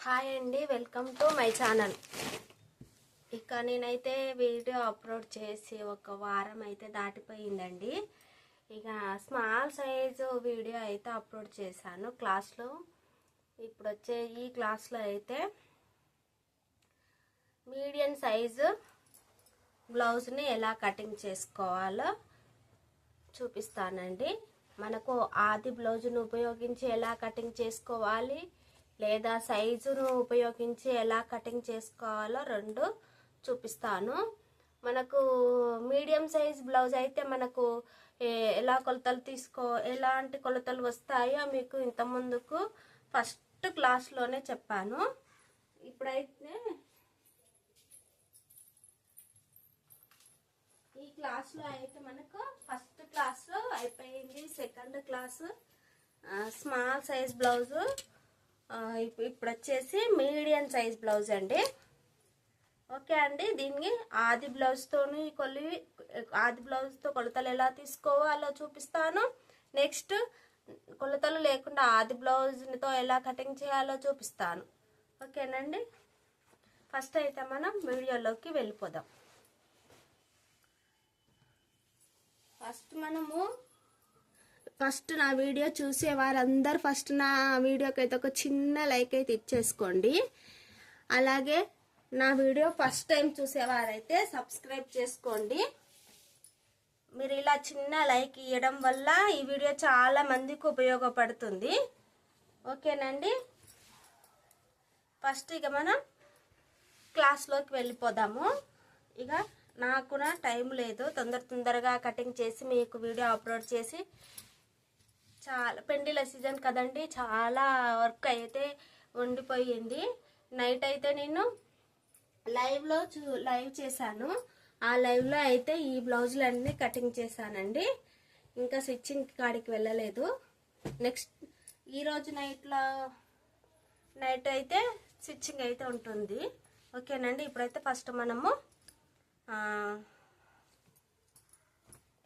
Hi అండి, welcome to my channel. ఇక నేనైతే వీడియో అప్లోడ్ చేసి ఒక వారం అయితే దాటిపోయిందండి. ఇక స్మాల్ సైజు వీడియో అయితే అప్లోడ్ చేశాను క్లాస్లో. ఇప్పుడు వచ్చే ఈ క్లాస్లో అయితే మీడియం సైజు బ్లౌజ్ని ఎలా కటింగ్ చేసుకోవాలో చూపిస్తానండి. మనకు ఆది బ్లౌజ్ను ఉపయోగించి ఎలా కటింగ్ చేసుకోవాలి లేదా సైజును ఉపయోగించి ఎలా కటింగ్ చేసుకోవాలో రెండు చూపిస్తాను. మనకు మీడియం సైజ్ బ్లౌజ్ అయితే మనకు ఎలా కొలతలు ఎలాంటి కొలతలు వస్తాయో మీకు ఇంత ముందుకు ఫస్ట్ క్లాస్లోనే చెప్పాను. ఇప్పుడైతే ఈ క్లాస్లో అయితే మనకు ఫస్ట్ క్లాస్లో అయిపోయింది. Second class small size blouse, ఇప్పుడు వచ్చేసి మీడియం సైజ్ బ్లౌజ్ అండి. ఓకే అండి, దీన్ని ఆది బ్లౌజ్తో కొలతలు ఎలా తీసుకోవాలో చూపిస్తాను. నెక్స్ట్ కొలతలు లేకుండా ఆది బ్లౌజ్తో ఎలా కటింగ్ చేయాలో చూపిస్తాను. ఓకేనండి, ఫస్ట్ అయితే మనం వీడియోలోకి వెళ్ళిపోదాం. ఫస్ట్ నా వీడియో చూసే వారందరూ ఫస్ట్ నా వీడియోకి అయితే ఒక చిన్న లైక్ అయితే ఇచ్చేసుకోండి. అలాగే నా వీడియో ఫస్ట్ టైం చూసేవారైతే సబ్స్క్రైబ్ చేసుకోండి. మీరు ఇలా చిన్న లైక్ ఇవ్వడం వల్ల ఈ వీడియో చాలా మందికి ఉపయోగపడుతుంది. ఓకేనండి, ఫస్ట్ ఇక మనం క్లాస్లోకి వెళ్ళిపోదాము. ఇక నాకు టైం లేదు, తొందరగా కటింగ్ చేసి మీకు వీడియో అప్లోడ్ చేసి, చాలా పెండిల సీజన్ కదండి, చాలా వర్క్ అయితే ఉండిపోయింది. నైట్ అయితే నేను లైవ్ చేశాను. ఆ లైవ్లో అయితే ఈ బ్లౌజులన్నీ కటింగ్ చేశానండి. ఇంకా స్టిచ్చింగ్ కాడికి వెళ్ళలేదు. నెక్స్ట్ ఈరోజు నైట్ అయితే స్టిచ్చింగ్ అయితే ఉంటుంది. ఓకేనండి, ఇప్పుడైతే ఫస్ట్ మనము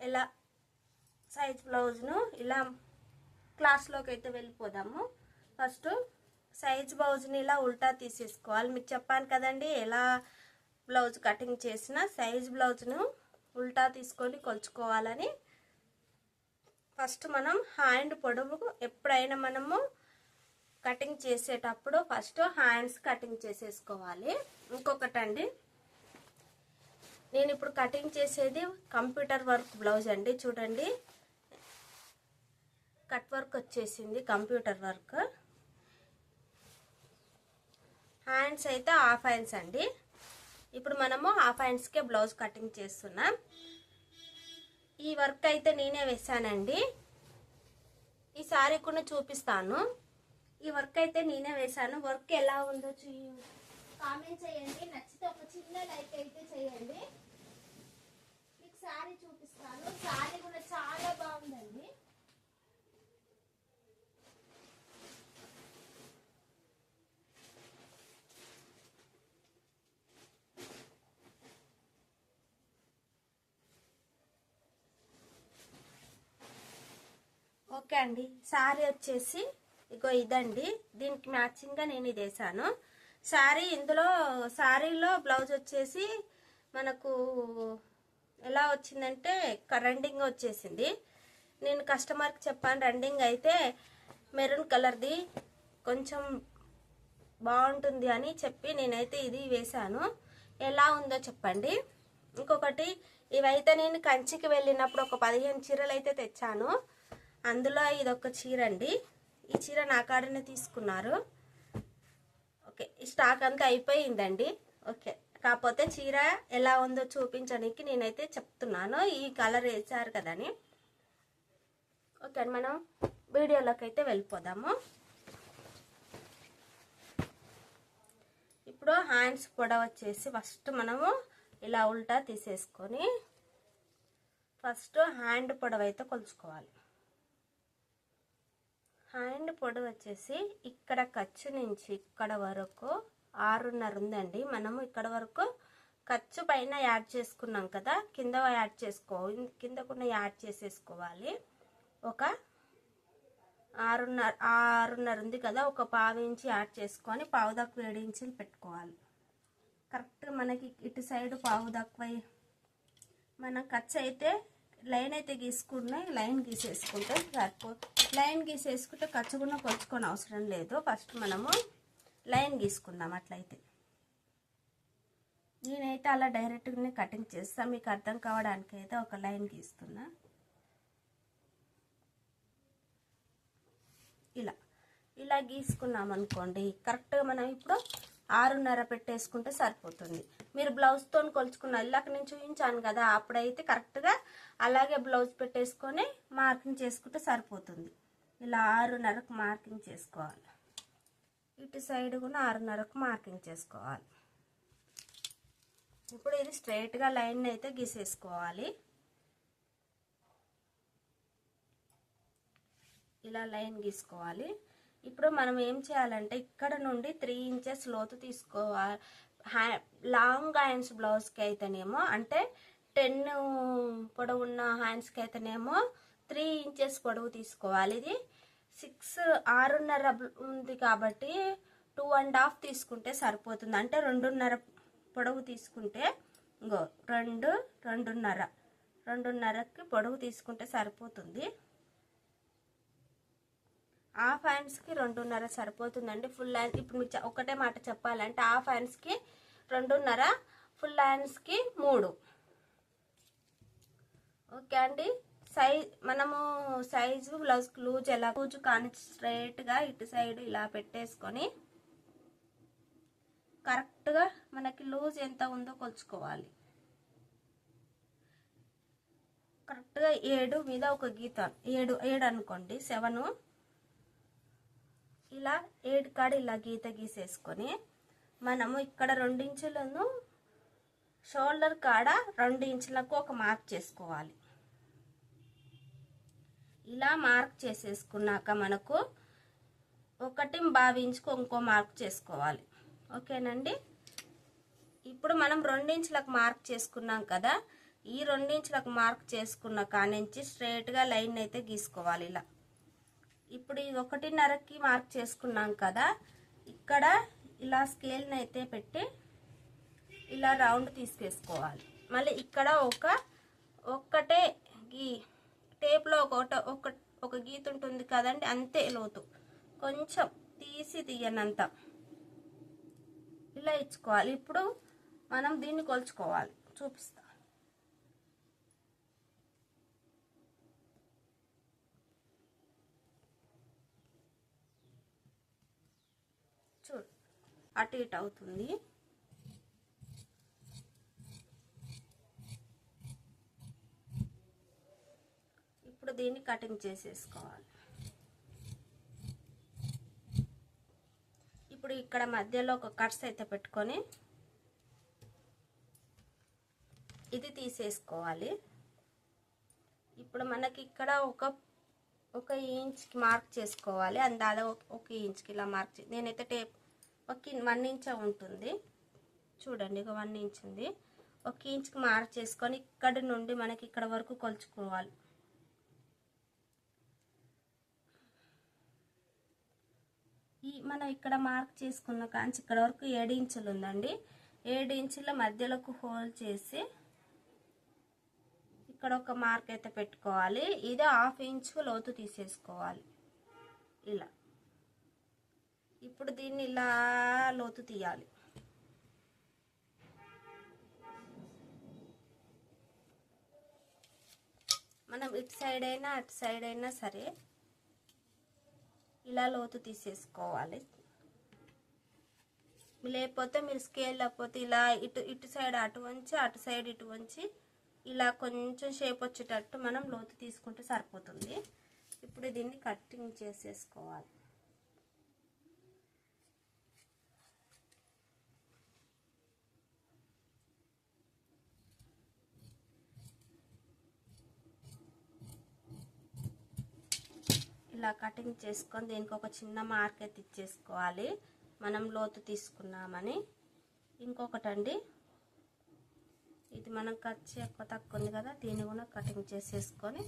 ఎలా సైజ్ బ్లౌజ్ను ఇలా క్లాస్లోకి అయితే వెళ్ళిపోదాము. ఫస్ట్ సైజ్ బ్లౌజ్ని ఇలా ఉల్టా తీసేసుకోవాలి. మీకు చెప్పాను కదండి, ఎలా బ్లౌజ్ కటింగ్ చేసినా సైజ్ బ్లౌజ్ను ఉల్టా తీసుకొని కొలుచుకోవాలని. ఫస్ట్ మనం హ్యాండ్ పొడవు ఎప్పుడైనా మనము కటింగ్ చేసేటప్పుడు ఫస్ట్ హ్యాండ్స్ కటింగ్ చేసేసుకోవాలి. ఇంకొకటండి, నేను ఇప్పుడు కటింగ్ చేసేది కంప్యూటర్ వర్క్ బ్లౌజ్ అండి. చూడండి, కట్ వర్క్ వచ్చేసింది, కంప్యూటర్ వర్క్. హ్యాండ్స్ అయితే హాఫ్ హ్యాండ్స్ అండి. ఇప్పుడు మనము హాఫ్ హ్యాండ్స్కే బ్లౌజ్ కటింగ్ చేస్తున్నాం. ఈ వర్క్ అయితే నేనే వేసానండి. ఈ సారీ కూడా చూపిస్తాను. ఈ వర్క్ అయితే నేనే వేసాను. వర్క్ ఎలా ఉందో కామెంట్ చేయండి. నచ్చితే ఒక చిన్న లైక్ అయితే చేయండి. మీకు సారీ చూపిస్తాను. సారీ కూడా చాలా బాగుందండి. ఓకే అండి, శారీ వచ్చేసి ఇగో ఇదండి. దీనికి మ్యాచింగ్గా నేను ఇది వేసాను. శారీలో బ్లౌజ్ వచ్చేసి మనకు ఎలా వచ్చిందంటే రన్నింగ్ వచ్చేసింది. నేను కస్టమర్కి చెప్పాను, రన్నింగ్ అయితే మెరూన్ కలర్ది కొంచెం బాగుంటుంది అని చెప్పి నేనైతే ఇది వేసాను. ఎలా ఉందో చెప్పండి. ఇంకొకటి, ఇవైతే నేను కంచికి వెళ్ళినప్పుడు ఒక 15 చీరలు అయితే తెచ్చాను. అందులో ఇదొక చీర అండి. ఈ చీర నా కాడనే తీసుకున్నారు. ఓకే, ఈ స్టాక్ అంతా అయిపోయిందండి. ఓకే, కాకపోతే చీర ఎలా ఉందో చూపించడానికి నేనైతే చెప్తున్నాను, ఈ కలర్ వేసారు కదని. ఓకే, మనం వీడియోలోకి అయితే వెళ్ళిపోదాము. ఇప్పుడు హ్యాండ్స్ పొడవు వచ్చేసి ఫస్ట్ మనము ఇలా ఉల్టా తీసేసుకొని ఫస్ట్ హ్యాండ్ పొడవు అయితే కొలుచుకోవాలి. హ్యాండ్ పొడవు వచ్చేసి ఇక్కడ ఖర్చు నుంచి ఇక్కడ వరకు 6.5 ఉందండి. మనము ఇక్కడ వరకు ఖర్చు పైన యాడ్ చేసుకున్నాం కదా, కింద కూడా యాడ్ చేసేసుకోవాలి. ఒక 6.5 ఉంది కదా, ఒక పావు ఇంచి యాడ్ చేసుకొని పావు తక్కువ 7 ఇంచులు పెట్టుకోవాలి. కరెక్ట్ మనకి ఇటు సైడ్ పావు తక్కువ మనం ఖర్చు అయితే లైన్ అయితే గీసుకున్నాయి, లైన్ గీసేసుకుంటే లైన్ గీసేసుకుంటే ఖర్చు కూడా కొలుచుకొని అవసరం లేదు. ఫస్ట్ మనము లైన్ గీసుకుందాం. అట్లయితే నేనైతే అలా డైరెక్ట్గానే కటింగ్ చేస్తాను, మీకు అర్థం కావడానికి అయితే ఒక లైన్ గీస్తున్నా. ఇలా గీసుకున్నాం అనుకోండి, కరెక్ట్గా మనం ఇప్పుడు 6.5 పెట్టేసుకుంటే సరిపోతుంది. మీరు బ్లౌజ్తో కొలుచుకున్న ఇలాక నేను చూపించాను కదా, అప్పుడైతే కరెక్ట్గా అలాగే బ్లౌజ్ పెట్టేసుకొని మార్కింగ్ చేసుకుంటే సరిపోతుంది. ఇలా 6.5కు మార్కింగ్ చేసుకోవాలి. ఇటు సైడ్ కూడా 6.5కు మార్కింగ్ చేసుకోవాలి. ఇప్పుడు ఇది స్ట్రైట్గా లైన్ అయితే గీసేసుకోవాలి. ఇలా లైన్ గీసుకోవాలి. ఇప్పుడు మనం ఏం చేయాలంటే ఇక్కడ నుండి 3 ఇంచెస్ లోతు తీసుకోవాలి. లాంగ్ హ్యాండ్స్ బ్లౌజ్కి అయితేనేమో, అంటే 10 పొడవు ఉన్న హ్యాండ్స్కి అయితేనేమో 3 ఇంచెస్ పొడవు తీసుకోవాలి. ఇది 6.5 ఉంది కాబట్టి 2.5 తీసుకుంటే సరిపోతుంది. అంటే 2.5 పొడవు తీసుకుంటే ఇంకో 2.5కి పొడవు తీసుకుంటే సరిపోతుంది. హాఫ్ హ్యాండ్స్కి 2.5 సరిపోతుందండి. ఫుల్ హ్యాండ్ ఇప్పుడు మీకు ఒకటే మాట చెప్పాలంటే హాఫ్ హ్యాండ్స్కి 2.5, ఫుల్ హ్యాండ్స్కి 3. ఓకే అండి. మనము సైజు బ్లౌజ్ లూజ్ ఎలా లూజ్ కానీ స్ట్రైట్గా ఇటు సైడ్ ఇలా పెట్టేసుకొని కరెక్ట్గా మనకి లూజ్ ఎంత ఉందో కొలుచుకోవాలి. కరెక్ట్గా 7 మీద ఒక గీత, 7 అనుకోండి, 7 ఇలా 7 కాడ ఇలా గీత గీసేసుకొని మనము ఇక్కడ 2 ఇంచులను షోల్డర్ కాడ 2 ఇంచులకు ఒక మార్క్ చేసుకోవాలి. ఇలా మార్క్ చేసేసుకున్నాక మనకు 1.25 ఇంచుకు ఇంకో మార్క్ చేసుకోవాలి. ఓకేనండి. ఇప్పుడు మనం 2 ఇంచులకు మార్క్ చేసుకున్నాం కదా, ఈ 2 ఇంచులకు మార్క్ చేసుకున్న కానించి స్ట్రైట్గా లైన్ అయితే గీసుకోవాలి. ఇలా ఇప్పుడు ఈ 1.5కి మార్క్ చేసుకున్నాం కదా, ఇక్కడ ఇలా స్కేల్ని అయితే పెట్టి ఇలా రౌండ్ తీసుకేసుకోవాలి. మళ్ళీ ఇక్కడ ఒక్కటే టేప్లో ఒక గీత ఉంటుంది కదండి, అంతే లోతు, కొంచెం తీయనంత ఇలా ఇచ్చుకోవాలి. ఇప్పుడు మనం దీన్ని కొలుచుకోవాలి, చూపిస్తా. చూడు, అటు ఇటు అవుతుంది. ఇప్పుడు దీన్ని కటింగ్ చేసేసుకోవాలి. ఇప్పుడు ఇక్కడ మధ్యలో ఒక కట్స్ అయితే పెట్టుకొని ఇది తీసేసుకోవాలి. ఇప్పుడు మనకి ఇక్కడ ఒక ఇంచ్కి మార్క్ చేసుకోవాలి. అందాల 1 ఇంచ్కి ఇలా మార్క్ నేనైతే టేప్ 1 ఇంచ్ ఉంటుంది చూడండి, 1 ఇంచ్ ఉంది. 1 ఇంచ్కి మార్క్ చేసుకొని ఇక్కడి నుండి మనకి ఇక్కడ వరకు కొలుచుకోవాలి. మనం ఇక్కడ మార్క్ చేసుకున్న కాంచి ఇక్కడ వరకు 7 ఇంచులు ఉందండి. 7 ఇంచుల మధ్యలోకి హోల్ చేసి ఇక్కడ ఒక మార్క్ అయితే పెట్టుకోవాలి. ఇది 1/2 ఇంచ్ లోతు తీసేసుకోవాలి. ఇలా ఇప్పుడు దీన్ని ఇలా లోతు తీయాలి. మనం ఇటు సైడ్ అయినా అటు సైడ్ అయినా సరే ఇలా లోతు తీసేసుకోవాలి. లేకపోతే మీరు స్కేల్ లేకపోతే ఇలా ఇటు సైడ్ అటు వంచి అటు సైడ్ ఇటు వంచి ఇలా కొంచెం షేప్ వచ్చేటట్టు మనం లోతు తీసుకుంటే సరిపోతుంది. ఇప్పుడు దీన్ని కటింగ్ చేసేసుకోవాలి. ఇలా కటింగ్ చేసుకొని దీనికి ఒక చిన్న మార్క్ అయితే ఇచ్చేసుకోవాలి, మనం లోతు తీసుకున్నామని. ఇంకొకటండి, ఇది మనం ఖర్చు ఎక్కువ తక్కువ ఉంది కదా, దీన్ని కూడా కటింగ్ చేసేసుకొని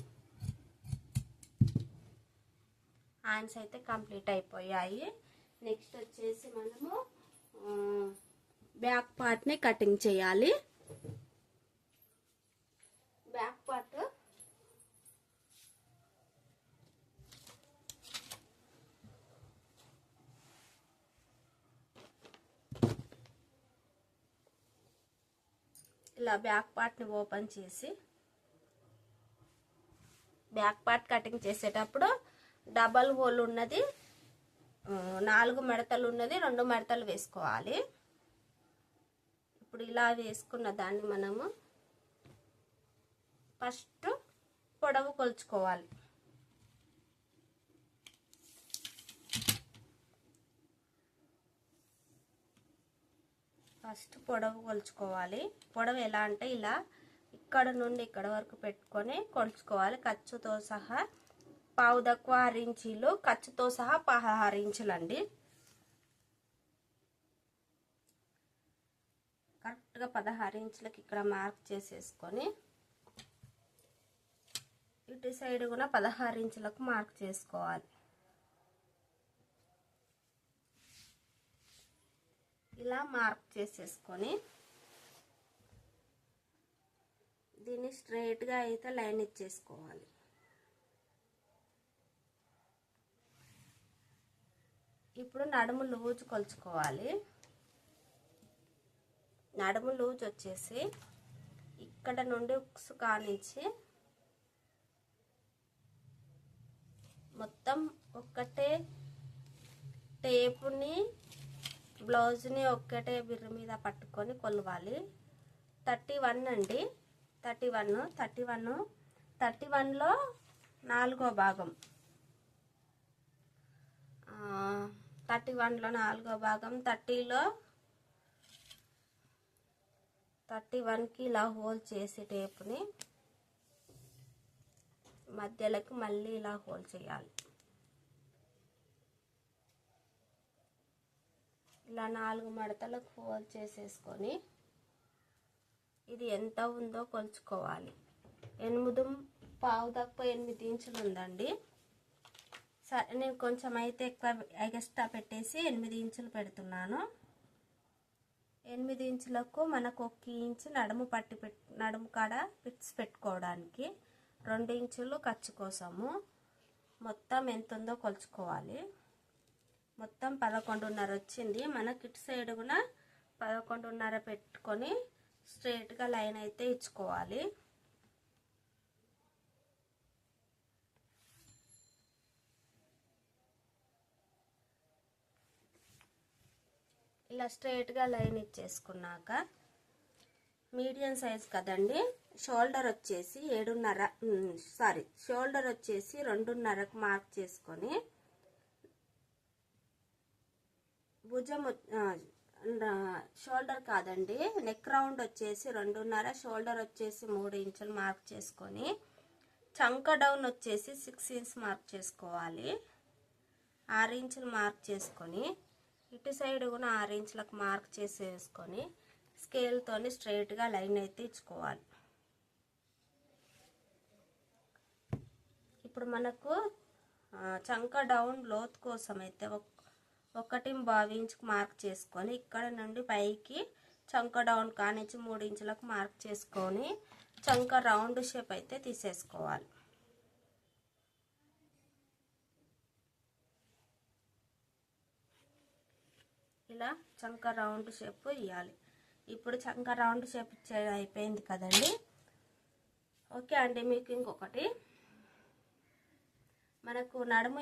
హ్యాండ్స్ అయితే కంప్లీట్ అయిపోయాయి. నెక్స్ట్ వచ్చేసి మనము బ్యాక్ పార్ట్ని కటింగ్ చేయాలి. బ్యాక్ పార్ట్ ఇలా బ్యాక్ పార్ట్ని ఓపెన్ చేసి బ్యాక్ పార్ట్ కటింగ్ చేసేటప్పుడు డబల్ హోల్ ఉన్నది 4 మడతలు ఉన్నది 2 మడతలు వేసుకోవాలి. ఇప్పుడు ఇలా వేసుకున్న దాన్ని మనము ఫస్ట్ పొడవు కొలుచుకోవాలి. ఫస్ట్ పొడవు కొలుచుకోవాలి. పొడవు ఎలా అంటే ఇలా ఇక్కడ నుండి ఇక్కడ వరకు పెట్టుకొని కొలుచుకోవాలి. ఖర్చుతో సహా పావు తక్కువ 6 ఇంచీలు, ఖర్చుతో సహా 16 ఇంచులు అండి. కరెక్ట్గా 16 ఇంచులకి ఇక్కడ మార్క్ చేసేసుకొని ఇటు సైడ్ కూడా 16 ఇంచులకు మార్క్ చేసుకోవాలి. ఇలా మార్క్ చేసేసుకొని దీన్ని స్ట్రైట్గా అయితే లైన్ ఇచ్చేసుకోవాలి. ఇప్పుడు నడుము లూజ్ కొలుచుకోవాలి. నడుము లూజ్ వచ్చేసి ఇక్కడ నుండి ఉక్సు కానించి మొత్తం ఒక్కటే టేపుని బ్లౌజ్ని ఒక్కటే బిర్ర మీద పట్టుకొని కొలవాలి. 31 అండి. 31లో 4వ భాగం 31లో 4వ భాగం 30లో 31కి ఇలా హోల్ చేసి టేపుని మధ్యలోకి మళ్ళీ ఇలా హోల్ చేయాలి. ఇలా 4 మడతలకు హోల్ చేసేసుకొని ఇది ఎంత ఉందో కొలుచుకోవాలి. 8 పావు తక్కువ 8 ఇంచులు ఉందండి. సరే నేను కొంచెం అయితే ఎక్కువ ఎక్స్ట్రా పెట్టేసి 8 ఇంచులు పెడుతున్నాను. 8 ఇంచులకు మనకు 1 ఇంచు నడుము కాడ పిట్స్ పెట్టుకోవడానికి, 2 ఇంచులు ఖర్చు కోసము. మొత్తం ఎంత ఉందో కొలుచుకోవాలి. మొత్తం 11.5 వచ్చింది. మనకి ఇటు సైడ్ కూడా 11.5 పెట్టుకొని స్ట్రైట్గా లైన్ అయితే ఇచ్చుకోవాలి. ఇలా స్ట్రైట్గా లైన్ ఇచ్చేసుకున్నాక మీడియం సైజ్ కదండి, షోల్డర్ వచ్చేసి 2.5కు మార్క్ చేసుకొని భుజం షోల్డర్ కాదండి, నెక్ రౌండ్ వచ్చేసి 2.5, షోల్డర్ వచ్చేసి 3 ఇంచులు మార్క్ చేసుకొని చంక డౌన్ వచ్చేసి 6 ఇంచ్ మార్క్ చేసుకోవాలి. 6 ఇంచులు మార్క్ చేసుకొని ఇటు సైడ్ కూడా 6 ఇంచులకు మార్క్ చేసేసుకొని స్కేల్తోని స్ట్రైట్గా లైన్ అయితే ఇచ్చుకోవాలి. ఇప్పుడు మనకు చంక డౌన్ లోత్ కోసం అయితే 1.5 ఇంచుకు మార్క్ చేసుకొని ఇక్కడ నుండి పైకి చంక డౌన్ కానించి 3 ఇంచులకు మార్క్ చేసుకొని చంక రౌండ్ షేప్ అయితే తీసేసుకోవాలి. ఇలా చంక రౌండ్ షేప్ ఇవ్వాలి. ఇప్పుడు చంక రౌండ్ షేప్ ఇచ్చేది అయిపోయింది కదండి. ఓకే అండి, మీకు ఇంకొకటి మనకు నడుము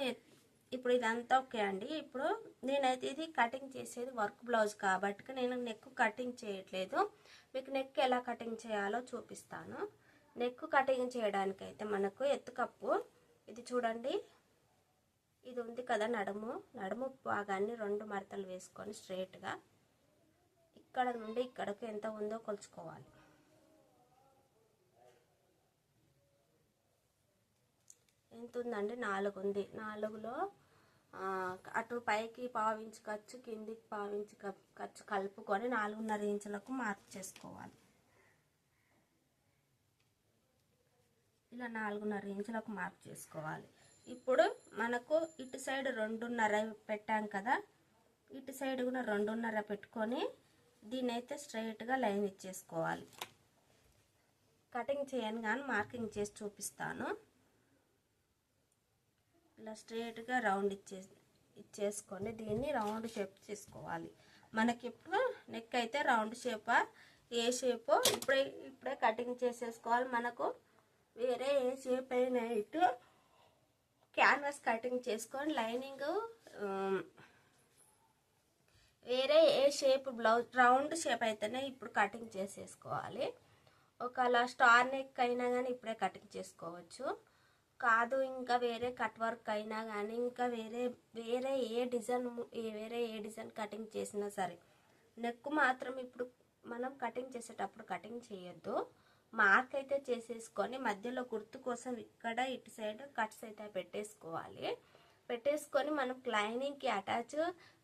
ఇప్పుడు ఇదంతా ఓకే అండి. ఇప్పుడు నేనైతే ఇది కటింగ్ చేసేది వర్క్ బ్లౌజ్ కాబట్టి నేను నెక్ కటింగ్ చేయట్లేదు. మీకు నెక్ ఎలా కటింగ్ చేయాలో చూపిస్తాను. నెక్ కటింగ్ చేయడానికైతే మనకు ఎత్తుకప్పు ఇది చూడండి, ఇది ఉంది కదా నడుము భాగాన్ని 2 మడతలు వేసుకొని స్ట్రైట్గా ఇక్కడ నుండి ఇక్కడకు ఎంత ఉందో కొలుచుకోవాలి. ఎంత ఉందండి? 4 ఉంది. 4లో అటు పైకి 1/4 ఇంచు ఖర్చు, కిందికి 1/4 ఇంచు ఖర్చు కలుపుకొని 4.5 ఇంచులకు మార్క్ చేసుకోవాలి. ఇలా 4.5 ఇంచులకు మార్క్ చేసుకోవాలి. ఇప్పుడు మన మనకు ఇటు సైడ్ 2.5 పెట్టాం కదా, ఇటు సైడ్ కూడా 2.5 పెట్టుకొని దీని అయితే స్ట్రైట్గా లైన్ ఇచ్చేసుకోవాలి. కటింగ్ చేయను కానీ మార్కింగ్ చేసి చూపిస్తాను. ఇలా స్ట్రైట్గా రౌండ్ ఇచ్చేసుకొని దీన్ని రౌండ్ షేప్ చేసుకోవాలి. మనకి ఇప్పుడు నెక్ అయితే రౌండ్ షేపా ఏ షేపో ఇప్పుడే కటింగ్ చేసేసుకోవాలి. మనకు వేరే ఏ షేప్ అయినా ఇటు క్యాన్వాస్ కటింగ్ చేసుకొని లైనింగ్ వేరే ఏ షేప్ బ్లౌజ్ రౌండ్ షేప్ అయితేనే ఇప్పుడు కటింగ్ చేసేసుకోవాలి. ఒకవేళ స్టార్ నెక్ అయినా కానీ ఇప్పుడే కటింగ్ చేసుకోవచ్చు. కాదు ఇంకా వేరే కట్ వర్క్ అయినా కానీ ఇంకా వేరే ఏ డిజైన్ కటింగ్ చేసినా సరే నెక్ మాత్రం ఇప్పుడు మనం కటింగ్ చేసేటప్పుడు కటింగ్ చేయొద్దు. మార్క్ అయితే చేసేసుకొని మధ్యలో గుర్తు కోసం ఇక్కడ ఇటు సైడ్ కట్స్ అయితే పెట్టేసుకోవాలి. పెట్టేసుకొని మనం లైనింగ్కి అటాచ్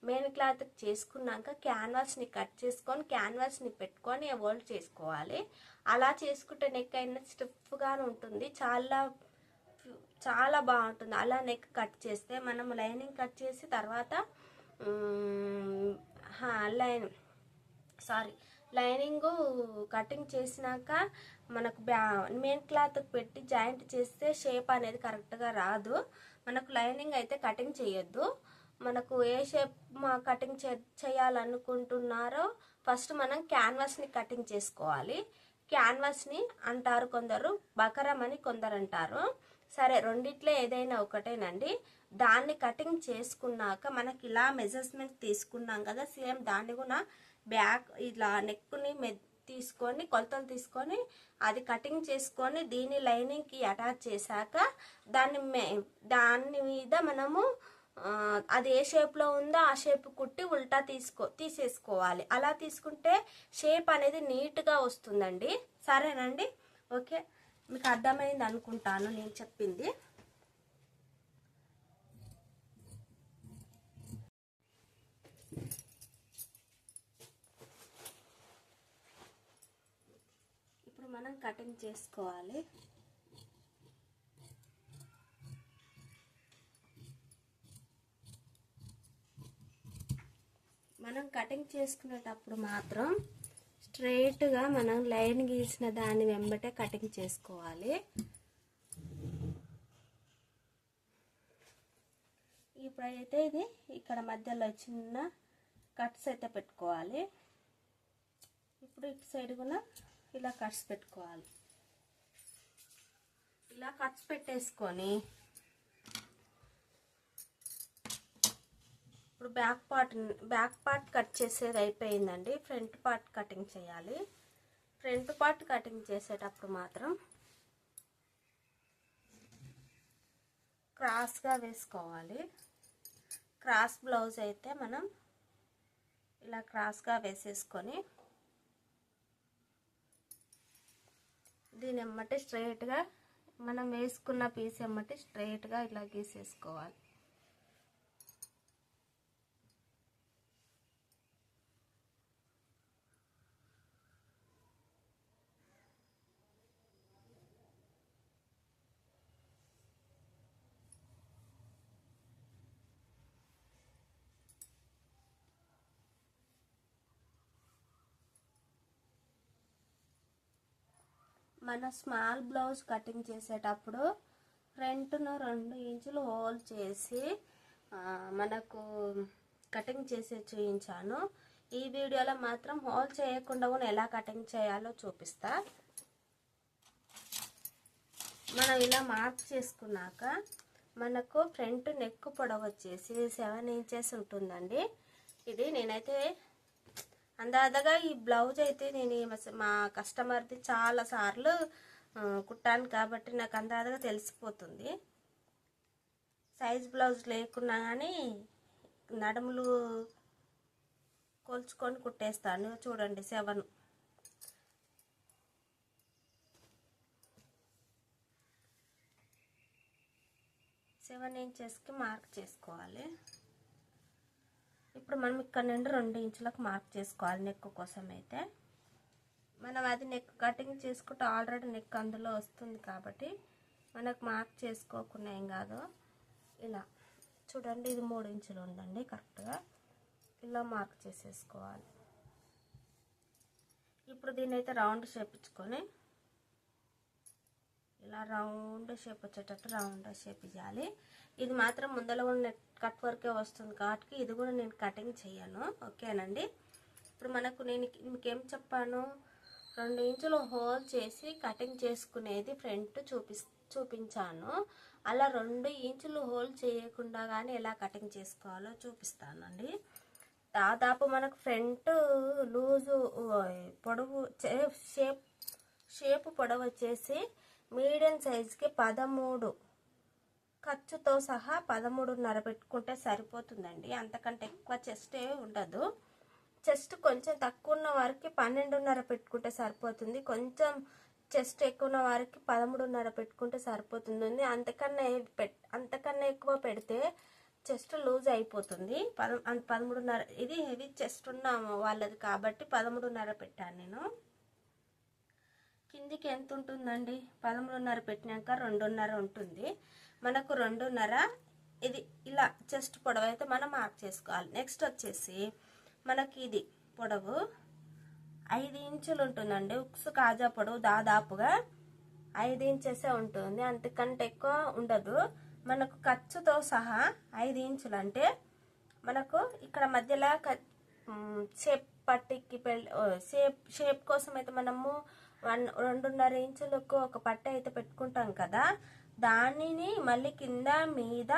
మెయిన్ క్లాత్ చేసుకున్నాక క్యాన్వాస్ని కట్ చేసుకొని క్యాన్వాస్ని పెట్టుకొని ఫోల్డ్ చేసుకోవాలి. అలా చేసుకుంటే నెక్ అయినా స్టిఫ్గానే ఉంటుంది, చాలా బాగుంటుంది. అలా నెక్ కట్ చేస్తే మనం లైనింగ్ కట్ చేసి తర్వాత లైనింగ్ కటింగ్ చేసినాక మనకు మెయిన్ క్లాత్ పెట్టి జాయింట్ చేస్తే షేప్ అనేది కరెక్ట్గా రాదు. మనకు లైనింగ్ అయితే కటింగ్ చేయొద్దు. మనకు ఏ షేప్ కటింగ్ చేయాలనుకుంటున్నారో ఫస్ట్ మనం క్యాన్వాస్ని కటింగ్ చేసుకోవాలి. క్యాన్వాస్ని అంటారు కొందరు, బకరం అని కొందరు అంటారు. సరే, రెండిట్లో ఏదైనా ఒకటేనండి. దాన్ని కటింగ్ చేసుకున్నాక మనకి ఇలా మెజర్మెంట్ తీసుకున్నాం కదా, సేమ్ దాన్ని కూడా బ్యాక్ ఇలా నెక్ని తీసుకొని కొలతలు తీసుకొని అది కటింగ్ చేసుకొని దీని లైనింగ్కి అటాచ్ చేశాక దాని మీద మనము అది ఏ షేప్లో ఉందో ఆ షేప్ కుట్టి ఉల్టా తీసేసుకోవాలి. అలా తీసుకుంటే షేప్ అనేది నీట్గా వస్తుందండి. సరేనండి, ఓకే, మీకు అర్థమైంది అనుకుంటాను నేను చెప్పింది. ఇప్పుడు మనం కటింగ్ చేసుకోవాలి. మనం కటింగ్ చేసుకునేటప్పుడు మాత్రం స్ట్రైట్గా మనం లైన్ గీసిన దాన్ని వెంబటే కటింగ్ చేసుకోవాలి. ఇప్పుడైతే ఇది ఇక్కడ మధ్యలో చిన్న కట్స్ అయితే పెట్టుకోవాలి. ఇప్పుడు ఇటు సైడ్ కూడా ఇలా కట్స్ పెట్టుకోవాలి. ఇలా కట్స్ పెట్టేసుకొని ఇప్పుడు బ్యాక్ పార్ట్ కట్ చేసేది అయిపోయిందండి. ఫ్రంట్ పార్ట్ కటింగ్ చేయాలి. ఫ్రంట్ పార్ట్ కటింగ్ చేసేటప్పుడు మాత్రం క్రాస్గా వేసుకోవాలి. క్రాస్ బ్లౌజ్ అయితే మనం ఇలా క్రాస్గా వేసేసుకొని దీని ఎమ్మటి స్ట్రైట్గా మనం వేసుకున్న పీస్ ఎమ్మటి స్ట్రైట్గా ఇలా గీసేసుకోవాలి. మన స్మాల్ బ్లౌజ్ కటింగ్ చేసేటప్పుడు ఫ్రంట్ను 2 ఇంచులు హోల్ చేసి మనకు కటింగ్ చేసి చూపించాను. ఈ వీడియోలో మాత్రం హోల్ చేయకుండా కూడా ఎలా కటింగ్ చేయాలో చూపిస్తా. మనం ఇలా మార్క్ చేసుకున్నాక మనకు ఫ్రంట్ నెక్ పొడవు వచ్చేసి 7 ఇంచెస్ ఉంటుందండి. ఇది నేనైతే అందాదగా ఈ బ్లౌజ్ అయితే నేను మా కస్టమర్ది చాలా సార్లు కుట్టాను కాబట్టి నాకు అందాదగా తెలిసిపోతుంది. సైజ్ బ్లౌజ్ లేకున్నా కానీ నడుములు కొలుచుకొని కుట్టేస్తాను. చూడండి, 7 ఇంచెస్కి మార్క్ చేసుకోవాలి. ఇప్పుడు మనం ఇక్కడ నుండి 2 ఇంచులకు మార్క్ చేసుకోవాలి. నెక్ కోసం అయితే మనం అది నెక్ కటింగ్ చేసుకుంటే ఆల్రెడీ నెక్ అందులో వస్తుంది కాబట్టి మనకు మార్క్ చేసుకోకుండా ఏం కాదు. ఇలా చూడండి, ఇది 3 ఇంచులు ఉందండి కరెక్ట్గా. ఇలా మార్క్ చేసేసుకోవాలి. ఇప్పుడు దీన్ని అయితే రౌండ్ షేప్ ఇచ్చుకొని ఇలా రౌండ్ షేప్ వచ్చేటట్టు రౌండ్ షేప్ ఇవ్వాలి. ఇది మాత్రం ముందర ఉన్న కట్ వర్కే వస్తుంది కాబట్టి ఇది కూడా నేను కటింగ్ చేయను. ఓకేనండి. ఇప్పుడు నేను మీకేం చెప్పాను, 2 ఇంచులు హోల్ చేసి కటింగ్ చేసుకునేది ఫ్రంట్ చూపించాను. అలా 2 ఇంచులు హోల్ చేయకుండా కానీ ఎలా కటింగ్ చేసుకోవాలో చూపిస్తానండి. దాదాపు మనకు ఫ్రంట్ లూజు పొడవు షేప్ పొడవు వచ్చేసి మీడియం సైజుకి 13, ఖర్చుతో సహా 13.5 పెట్టుకుంటే సరిపోతుందండి. అంతకంటే ఎక్కువ చెస్ట్ ఉండదు. చెస్ట్ కొంచెం తక్కువ ఉన్న వారికి 12.5 పెట్టుకుంటే సరిపోతుంది. కొంచెం చెస్ట్ ఎక్కువ ఉన్న వారికి 13.5 పెట్టుకుంటే సరిపోతుంది. అంతకన్నా ఎక్కువ పెడితే చెస్ట్ లూజ్ అయిపోతుంది. 13.5 ఇది హెవీ చెస్ట్ ఉన్న వాళ్ళది కాబట్టి 13.5 పెట్టాను నేను. కిందికి ఎంత ఉంటుందండి? 13.5 పెట్టినాక 2.5 ఉంటుంది. మనకు 2.5 ఇది ఇలా చెస్ట్ పొడవు అయితే మనం మార్క్ చేసుకోవాలి. నెక్స్ట్ వచ్చేసి మనకి ఇది పొడవు 5 ఇంచులు ఉంటుందండి. ఉక్స్ కాజా పొడవు దాదాపుగా 5 ఇంచెసే ఉంటుంది, అంతకంటే ఎక్కువ ఉండదు. మనకు ఖర్చుతో సహా 5 ఇంచులు అంటే మనకు ఇక్కడ మధ్యలో షేప్ పట్టికి షేప్ కోసం అయితే మనము 2.5 ఇంచులకు ఒక పట్ట అయితే పెట్టుకుంటాం కదా, దానిని మళ్ళీ కింద మీద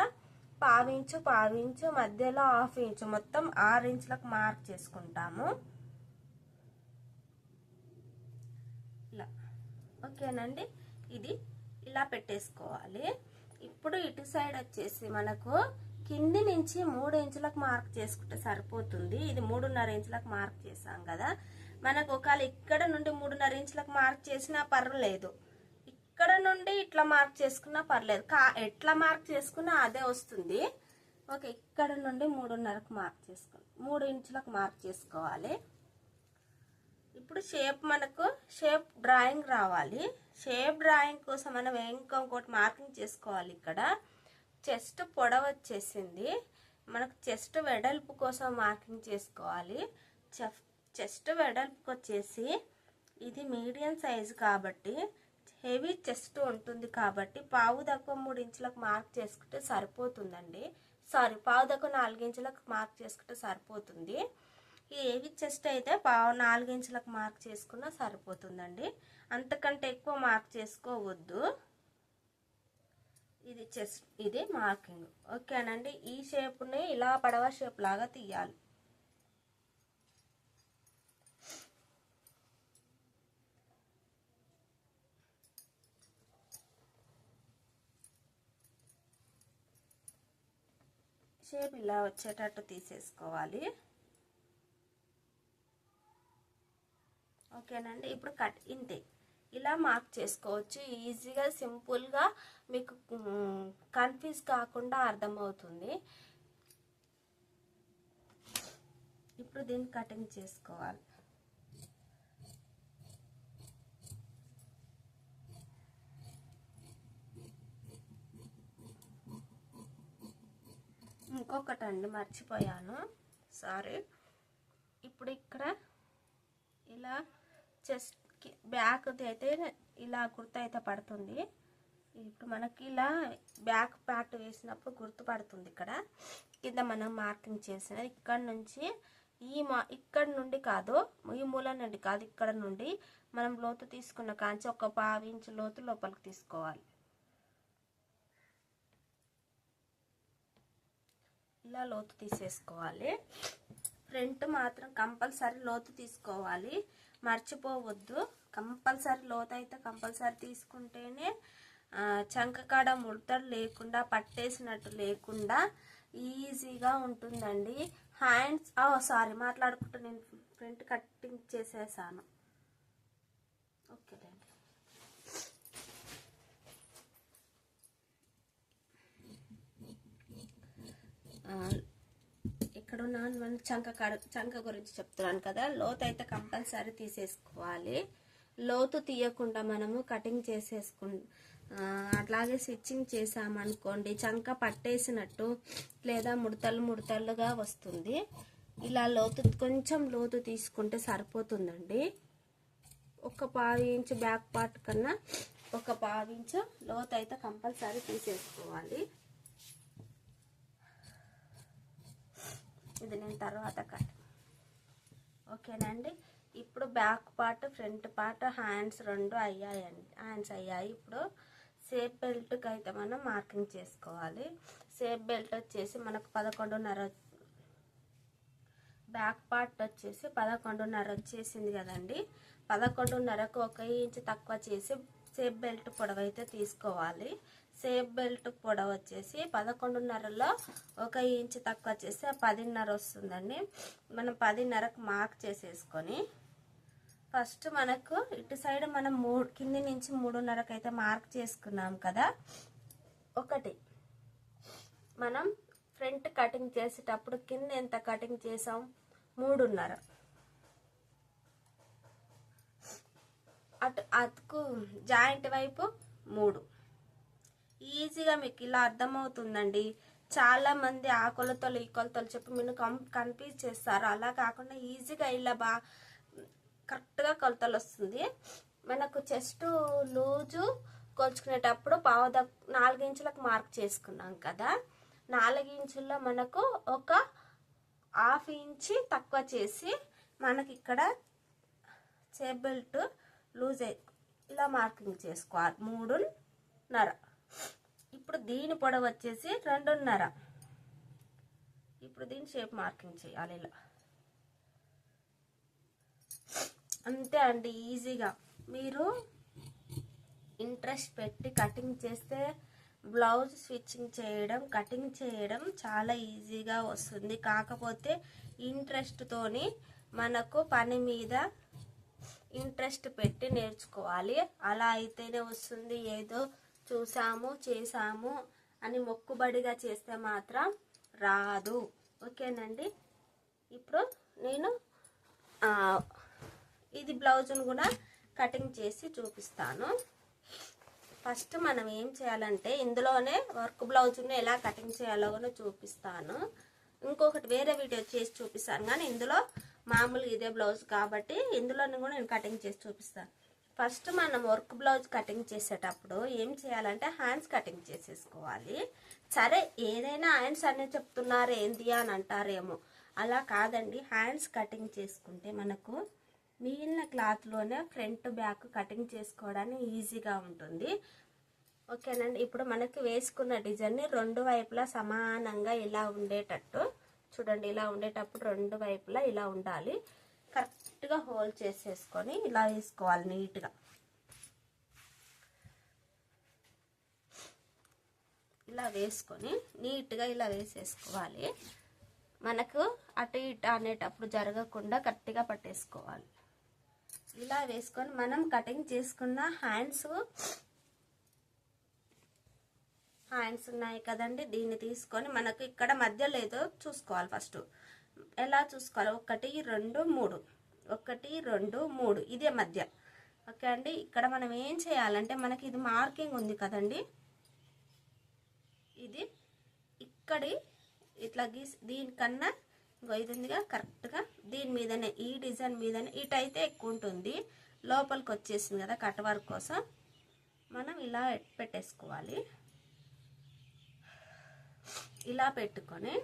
పావించు మధ్యలో 1/2 ఇంచు మొత్తం 6 ఇంచులకు మార్క్ చేసుకుంటాము. ఇలా ఓకేనండి. ఇది ఇలా పెట్టేసుకోవాలి. ఇప్పుడు ఇటు సైడ్ వచ్చేసి మనకు కింది నుంచి 3 ఇంచులకు మార్క్ చేసుకుంటే సరిపోతుంది. ఇది 3.5 ఇంచులకు మార్క్ చేసాం కదా. మనకు ఒకవేళ ఇక్కడ నుండి 3.5 ఇంచులకు మార్క్ చేసినా పర్వాలేదు, ఇక్కడ నుండి ఇట్లా మార్క్ చేసుకున్నా పర్లేదు. ఎట్లా మార్క్ చేసుకున్నా అదే వస్తుంది. ఓకే, ఇక్కడ నుండి 3.5కు మార్క్ చేసుకోవాలి, 3 ఇంచులకు మార్క్ చేసుకోవాలి. ఇప్పుడు మనకు షేప్ డ్రాయింగ్ రావాలి. షేప్ డ్రాయింగ్ కోసం మనం ఇంకొకటి మార్కింగ్ చేసుకోవాలి. ఇక్కడ చెస్ట్ పొడవు వచ్చేసింది, మనకు చెస్ట్ వెడల్పు కోసం మార్కింగ్ చేసుకోవాలి. చెస్ట్ వెడల్పుకి వచ్చేసి ఇది మీడియం సైజు కాబట్టి హెవీ చెస్ట్ ఉంటుంది కాబట్టి 3 ఇంచులకు మార్క్ చేసుకుంటే సరిపోతుందండి. పావు 4 ఇంచులకు మార్క్ చేసుకుంటే సరిపోతుంది. ఈ హెవీ చెస్ట్ అయితే 4 ఇంచులకు మార్క్ చేసుకున్నా సరిపోతుందండి, అంతకంటే ఎక్కువ మార్క్ చేసుకోవద్దు. ఇది చెస్ట్, ఇది మార్కింగ్. ఓకేనండి. ఈ షేప్ని ఇలా పడవ షేప్ లాగా తీయాలి. షేప్ ఇలా వచ్చేటట్టు తీసేసుకోవాలి. ఓకేనండి. ఇప్పుడు కట్ ఇంతే, ఇలా మార్క్ చేసుకోవచ్చు. ఈజీగా సింపుల్గా మీకు కన్ఫ్యూజ్ కాకుండా అర్థమవుతుంది. ఇప్పుడు దీన్ని కటింగ్ చేసుకోవాలి. ఇంకొకటండి మర్చిపోయాను, సారీ. ఇప్పుడు ఇక్కడ ఇలా చెస్ట్ బ్యాక్ది అయితే ఇలా గుర్తు అయితే పడుతుంది. ఇప్పుడు మనకి ఇలా బ్యాక్ పార్ట్ వేసినప్పుడు గుర్తుపడుతుంది. ఇక్కడ కింద మనం మార్కింగ్ చేసిన ఇక్కడ నుంచి ఇక్కడ నుండి కాదు, ఈ మూల నుండి కాదు, ఇక్కడ నుండి మనం లోతు తీసుకున్న కాంచి ఒక 1/2 ఇంచు లోతు లోపలికి తీసుకోవాలి. ఇలా లోతు తీసేసుకోవాలి. ఫ్రంట్ మాత్రం కంపల్సరీ లోతు తీసుకోవాలి, మర్చిపోవద్దు. కంపల్సరీ లోతు అయితే కంపల్సరీ తీసుకుంటేనే చంకకాడ ముడతలు లేకుండా, పట్టేసినట్టు లేకుండా ఈజీగా ఉంటుందండి. హ్యాండ్స్ మాట్లాడుకుంటూ నేను ఫ్రంట్ కటింగ్ చేసేసాను. ఓకేనండి. ఇక్కడ మన చంక గురించి చెప్తున్నాను కదా, లోతు అయితే కంపల్సరీ తీసేసుకోవాలి. లోతు తీయకుండా మనము కటింగ్ అట్లాగే స్టిచ్చింగ్ చేసామనుకోండి చంక పట్టేసినట్టు లేదా ముడతలు ముడతలుగా వస్తుంది. ఇలా కొంచెం లోతు తీసుకుంటే సరిపోతుందండి. ఒక 1/2 ఇంచు బ్యాక్ పార్ట్ కన్నా ఒక 1/2 ఇంచు లోతు అయితే కంపల్సరీ తీసేసుకోవాలి. ఇది నేను తర్వాత కట్. ఓకేనండి. ఇప్పుడు back part front part hands 2 అయ్యాయండి. హ్యాండ్స్ అయ్యాయి. ఇప్పుడు సేప్ బెల్ట్కి అయితే మనం మార్కింగ్ చేసుకోవాలి. సేప్ బెల్ట్ వచ్చేసి మనకు 11.5, బ్యాక్ పార్ట్ వచ్చేసి 11.5 వచ్చేసింది కదండి. 11.5కు 1 ఇంచు తక్కువ చేసి సేప్ బెల్ట్ పొడవు అయితే తీసుకోవాలి. సేప్ బెల్ట్ పొడవు వచ్చేసి 11.5లో 1 ఇంచు తక్కువ చేస్తే 10.5 వస్తుందండి. మనం 10.5కు మార్క్ చేసేసుకొని ఫస్ట్ మనకు ఇటు సైడ్ మనం కింది నుంచి 3.5కి అయితే మార్క్ చేసుకున్నాం కదా. ఒకటి మనం ఫ్రంట్ కటింగ్ చేసేటప్పుడు కింద ఎంత కటింగ్ చేసాం? 3.5. అటుకు జాయింట్ వైపు 3. ఈజీగా మీకు ఇలా అర్థమవుతుందండి. చాలా మంది ఆ కొలతలు ఈ కొలతలు చెప్పి మీరు కన్ఫ్యూజ్ చేస్తారు. అలా కాకుండా ఈజీగా ఇలా కరెక్ట్గా కొలతలు వస్తుంది. మనకు చెస్ట్ లూజు కొలుచుకునేటప్పుడు 4 ఇంచులకు మార్క్ చేసుకున్నాం కదా. 4 ఇంచుల్లో మనకు ఒక 1/2 ఇంచు తక్కువ చేసి మనకి ఇక్కడ సేప్ బెల్ట్ లూజ్ ఇలా మార్కింగ్ చేసుకోవాలి. 3.5. ఇప్పుడు దీని పొడవు వచ్చేసి 2.5. ఇప్పుడు దీని షేప్ మార్కింగ్ చేయాలి ఇలా. అంతే అండి. ఈజీగా మీరు ఇంట్రెస్ట్ పెట్టి కటింగ్ చేస్తే బ్లౌజ్ స్టిచ్చింగ్ చేయడం కటింగ్ చేయడం చాలా ఈజీగా వస్తుంది. కాకపోతే ఇంట్రెస్ట్తోని మనకు పని మీద ఇంట్రెస్ట్ పెట్టి నేర్చుకోవాలి. అలా అయితేనే వస్తుంది. ఏదో చూసాము చేసాము అని మొక్కుబడిగా చేస్తే మాత్రం రాదు. ఓకేనండి. ఇప్పుడు నేను ఇది బ్లౌజ్ను కూడా కటింగ్ చేసి చూపిస్తాను. ఫస్ట్ మనం ఏం చేయాలంటే ఇందులోనే వర్క్ బ్లౌజ్ను ఎలా కటింగ్ చేయాలో కూడా చూపిస్తాను. ఇంకొకటి వేరే వీడియో చేసి చూపిస్తాను, కానీ ఇందులో మామూలుగా ఇదే బ్లౌజ్ కాబట్టి ఇందులోనే కూడా నేను కటింగ్ చేసి చూపిస్తాను. ఫస్ట్ మనం వర్క్ బ్లౌజ్ కటింగ్ చేసేటప్పుడు ఏం చేయాలంటే హ్యాండ్స్ కటింగ్ చేసేసుకోవాలి. సరే ఏదైనా హ్యాండ్స్ అనే చెప్తున్నారు ఏంటి అని అంటారేమో, అలా కాదండి. హ్యాండ్స్ కటింగ్ చేసుకుంటే మనకు మిగిలిన క్లాత్లోనే ఫ్రంట్ బ్యాక్ కటింగ్ చేసుకోవడానికి ఈజీగా ఉంటుంది. ఓకేనండి. ఇప్పుడు మనకి వేసుకున్న డిజైన్ని 2 వైపులా సమానంగా ఇలా ఉండేటట్టు చూడండి. ఇలా ఉండేటప్పుడు 2 వైపులా ఇలా ఉండాలి. కరెక్ట్గా హోల్ చేసేసుకొని ఇలా వేసుకోవాలి నీట్గా. ఇలా వేసుకొని నీట్గా ఇలా వేసేసుకోవాలి. మనకు అటు ఇటు అనేటప్పుడు జరగకుండా గట్టిగా పట్టేసుకోవాలి. ఇలా వేసుకొని మనం కటింగ్ చేసుకున్న హ్యాండ్స్ ఉన్నాయి కదండి. దీన్ని తీసుకొని మనకు ఇక్కడ మధ్య లేదో చూసుకోవాలి. ఫస్ట్ ఎలా చూసుకోవాలి? 1 2 3 1 2 3 ఇదే మధ్య. ఓకే అండి. ఇక్కడ మనం ఏం చేయాలంటే మనకి ఇది మార్కింగ్ ఉంది కదండి, ఇది ఇక్కడి ఇట్లా దీనికన్నా ఇది ఉందిగా కరెక్ట్గా దీని మీదనే ఈ డిజైన్ మీదనే ఇటైతే ఎక్కువ ఉంటుంది. లోపలికి వచ్చేసింది కదా కట్ వర్క్ కోసం మనం ఇలా పెట్టేసుకోవాలి. ఇలా పెట్టుకొని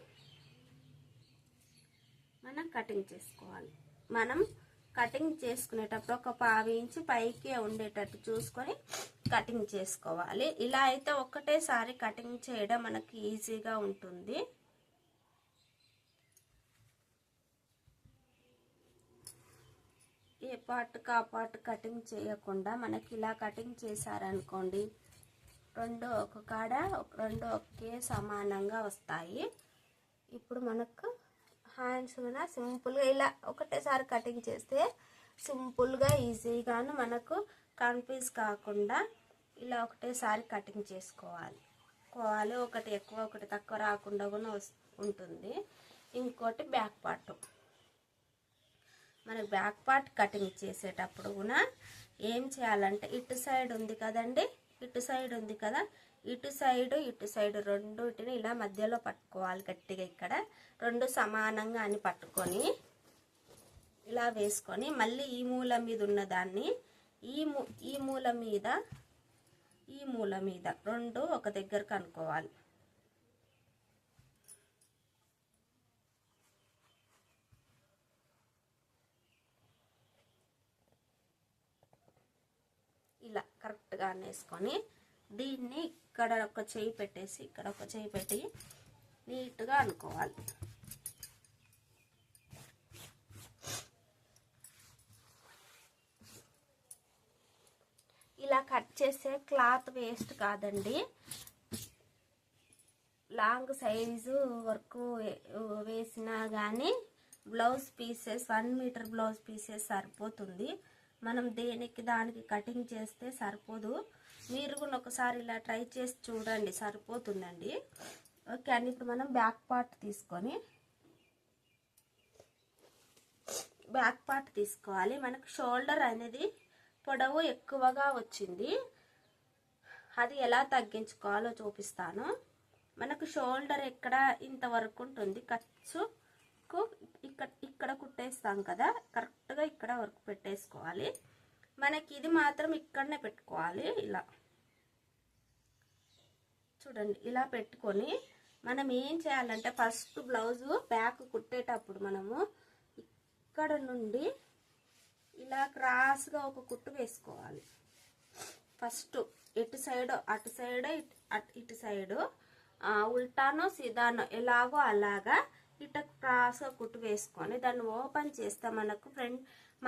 మనం కటింగ్ చేసుకోవాలి. మనం కటింగ్ చేసుకునేటప్పుడు ఒక 1/2 ఇంచు పైకి ఉండేటట్టు చూసుకొని కటింగ్ చేసుకోవాలి. ఇలా అయితే ఒకటేసారి కటింగ్ చేయడం మనకి ఈజీగా ఉంటుంది. ఏ పార్ట్ కా పార్ట్ కటింగ్ చేయకుండా మనకి ఇలా కటింగ్ చేశారనుకోండి, 2 ఒక కాడ 2 ఒకే సమానంగా వస్తాయి. ఇప్పుడు మనకు హ్యాండ్స్ కూడా సింపుల్గా ఇలా ఒకటేసారి కటింగ్ చేస్తే సింపుల్గా ఈజీగాను మనకు కన్ఫ్యూజ్ కాకుండా ఇలా ఒకటేసారి కటింగ్ చేసుకోవాలి. ఒకటి ఎక్కువ ఒకటి తక్కువ రాకుండా కూడా ఉంటుంది. ఇంకోటి బ్యాక్ పార్ట్. మనకు బ్యాక్ పార్ట్ కటింగ్ చేసేటప్పుడు కూడా ఏం చేయాలంటే ఇటు సైడ్ ఉంది కదండి, ఇటు సైడ్ ఉంది కదా, ఇటు సైడ్ రెండుటిని ఇలా మధ్యలో పట్టుకోవాలి గట్టిగా. ఇక్కడ రెండు సమానంగా అని పట్టుకొని ఇలా వేసుకొని మళ్ళీ ఈ మూల మీద ఉన్న దాన్ని ఈ మూల మీద రెండు ఒక దగ్గరకు అనుకోవాలి. ఇలా కరెక్ట్గా అనేసుకొని దీన్ని ఇక్కడ ఒక చేయి పెట్టేసి ఇక్కడ ఒక చేయి పెట్టి నీట్గా అనుకోవాలి. ఇలా కట్ చేసే క్లాత్ వేస్ట్ కాదండి. లాంగ్ సైజు వరకు వేసినా కానీ blouse pieces 1 metre blouse pieces సరిపోతుంది. మనం దానికి కటింగ్ చేస్తే సరిపోదు. మీరు కూడా ఒకసారి ఇలా ట్రై చేసి చూడండి, సరిపోతుందండి. ఓకే అండి, ఇప్పుడు మనం బ్యాక్ పార్ట్ తీసుకోవాలి. మనకు షోల్డర్ అనేది పొడవు ఎక్కువగా వచ్చింది, అది ఎలా తగ్గించుకోవాలో చూపిస్తాను. మనకు షోల్డర్ ఎక్కడ ఇంతవరకు ఉంటుంది, ఖర్చుకు ఇక్కడ కుట్టేస్తాం కదా, కరెక్ట్గా ఇక్కడ వరకు పెట్టేసుకోవాలి. మనకి ఇది మాత్రం ఇక్కడనే పెట్టుకోవాలి. ఇలా చూడండి, ఇలా పెట్టుకొని మనం ఏం చేయాలంటే ఫస్ట్ బ్లౌజు బ్యాక్ కుట్టేటప్పుడు మనము ఇక్కడ నుండి ఇలా క్రాస్గా ఒక కుట్టు వేసుకోవాలి. ఫస్ట్ ఇటు సైడ్ అటు సైడ్ ఇటు సైడు ఉల్టానో సీదానో ఎలాగో అలాగా ఇట క్రాస్గా కుట్టు వేసుకొని దాన్ని ఓపెన్ చేస్తే మనకు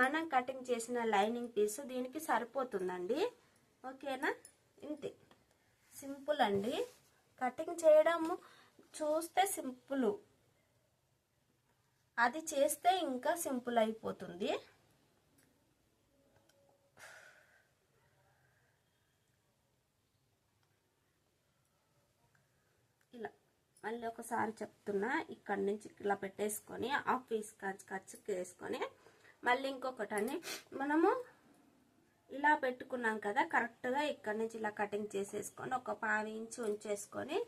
మనం కటింగ్ చేసిన లైనింగ్ పీస్ దీనికి సరిపోతుందండి. ఓకేనా, ఇంతే, సింపుల్ అండి. కటింగ్ చేయడము చూస్తే సింపుల్, అది చేస్తే ఇంకా సింపుల్ అయిపోతుంది. ఇలా మళ్ళీ ఒకసారి చెప్తున్నా, ఇక్కడ నుంచి ఇలా పెట్టేసుకొని హాఫ్ పీస్ ఖర్చుకి వేసుకొని మళ్ళీ ఇంకొకటని మనము ఇలా పెట్టుకున్నాం కదా, కరెక్ట్గా ఇక్కడ నుంచి ఇలా కటింగ్ చేసేసుకొని ఒక 1/2 ఇంచు ఉంచేసుకొని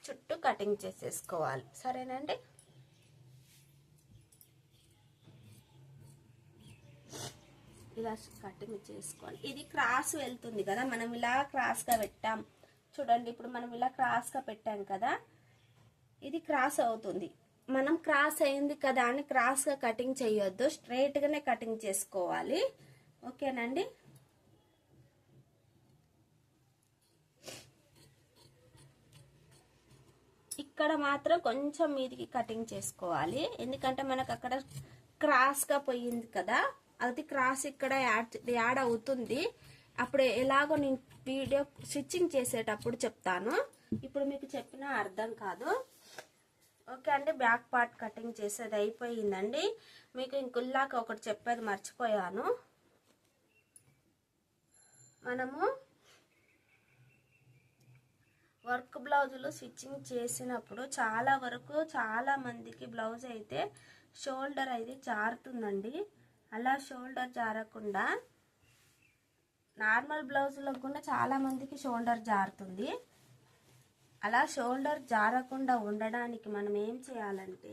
చుట్టూ కటింగ్ చేసేసుకోవాలి. సరేనండి. ఇలా కటింగ్ చేసుకోవాలి. ఇది క్రాస్ వెళ్తుంది కదా, మనం ఇలా క్రాస్గా పెట్టాం చూడండి. ఇప్పుడు మనం ఇలా క్రాస్గా పెట్టాం కదా, ఇది క్రాస్ అవుతుంది. మనం క్రాస్ అయింది కదా అని క్రాస్గా కటింగ్ చేయొద్దు, స్ట్రైట్గానే కటింగ్ చేసుకోవాలి. ఓకేనండి. ఇక్కడ మాత్రం కొంచెం మీదికి కటింగ్ చేసుకోవాలి, ఎందుకంటే మనకు అక్కడ క్రాస్గా పోయింది కదా, అది క్రాస్ ఇక్కడ యాడ్ అవుతుంది. అప్పుడు ఎలాగో నేను వీడియో స్టిచ్చింగ్ చేసేటప్పుడు చెప్తాను, ఇప్పుడు మీకు చెప్పినా అర్థం కాదు. ఓకే అండి, బ్యాక్ పార్ట్ కటింగ్ చేసేది అయిపోయిందండి. మీకు ఇంకుల్లాక ఒకటి చెప్పేది మర్చిపోయాను. మనము వర్క్ బ్లౌజులు స్టిచ్చింగ్ చేసినప్పుడు చాలా మందికి బ్లౌజ్ అయితే షోల్డర్ అయితే జారుతుందండి. అలా షోల్డర్ జారకుండా, నార్మల్ బ్లౌజులకు కూడా చాలా మందికి షోల్డర్ జారుతుంది. అలా షోల్డర్ జారకుండా ఉండడానికి మనం ఏం చేయాలంటే,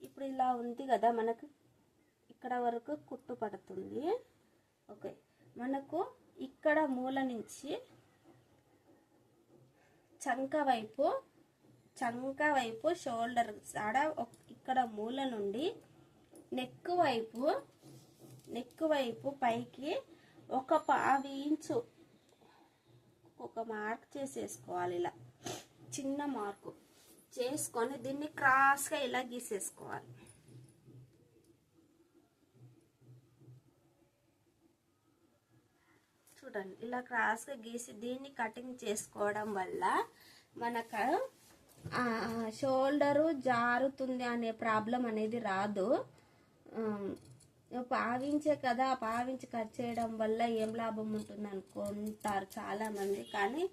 ఇప్పుడు ఇలా ఉంది కదా, మనకు ఇక్కడ వరకు కుట్టు పడుతుంది. ఓకే, మనకు ఇక్కడ మూల నుంచి చంక వైపు షోల్డర్ ఆడ ఇక్కడ మూల నుండి నెక్ వైపు పైకి ఒక 1/2 ఇంచు ఒక మార్క్ చేసేసుకోవాలి. ఇలా చిన్న మార్కు చేసుకొని దీన్ని క్రాస్గా ఇలా గీసేసుకోవాలి. చూడండి, ఇలా క్రాస్గా గీసి దీన్ని కటింగ్ చేసుకోవడం వల్ల మనకు షోల్డరు జారుతుంది అనే ప్రాబ్లం అనేది రాదు. 1/2 ఇంచే కదా, 1/2 ఇంచు కట్ చేయడం వల్ల ఏం లాభం ఉంటుంది అనుకుంటారు చాలామంది. కానీ